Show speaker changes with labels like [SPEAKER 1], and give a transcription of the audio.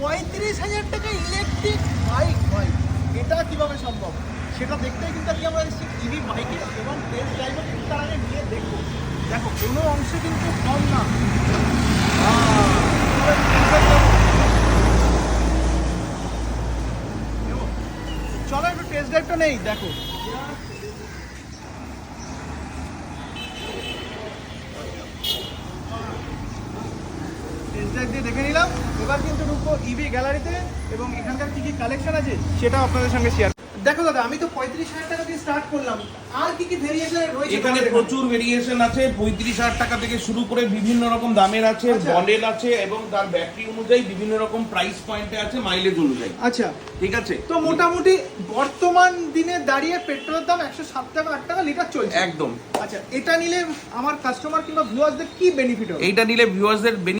[SPEAKER 1] 35,000 টাকা electric bike ভাই, এটা কিভাবে সম্ভব সেটা দেখতেই কিন্তু আজকে আমরা এসেছি ইভি বাইকের এবং টেস্ট ড্রাইভও কিন্তু তার আগে নিয়ে দেখবো। দেখো কোনো অংশে কিন্তু কম না। চলো একটু টেস্ট ড্রাইভটা নেই। দেখো টেস্ট ড্রাইভ দিয়ে দেখে নিলাম। এবার কিন্তু ঢুকবো ইভি গ্যালারিতে এবং এখানকার কি কি কালেকশন আছে সেটা আপনাদের সঙ্গে শেয়ার। দেখো দাদা, আমি তো 35,000 টাকা দিয়ে স্টার্ট করলাম, আর কি কি ভেরিয়েশন রয়েছে?
[SPEAKER 2] এখানে প্রচুর ভেরিয়েশন আছে। 35,000 টাকা থেকে শুরু করে বিভিন্ন রকম দামের আছে,
[SPEAKER 1] আচ্ছা।
[SPEAKER 2] মডেল আছে এবং তার ব্যাটারি অনুযায়ী বিভিন্ন রকম প্রাইস পয়েন্টে আছে, মাইলেজ অনুযায়ী।
[SPEAKER 1] আচ্ছা,
[SPEAKER 2] ঠিক আছে,
[SPEAKER 1] তো মোটামুটি বর্তমান দিনে দাঁড়িয়ে পেট্রোলের দাম 107 টাকা 8 টাকা লিটার চলছে
[SPEAKER 2] একদম।
[SPEAKER 1] আচ্ছা, এটা নিলে আমার কাস্টমার কিংবা ভিউয়ারদের কি বেনিফিট হবে?
[SPEAKER 2] এইটা নিলে ভিউয়ার্সদের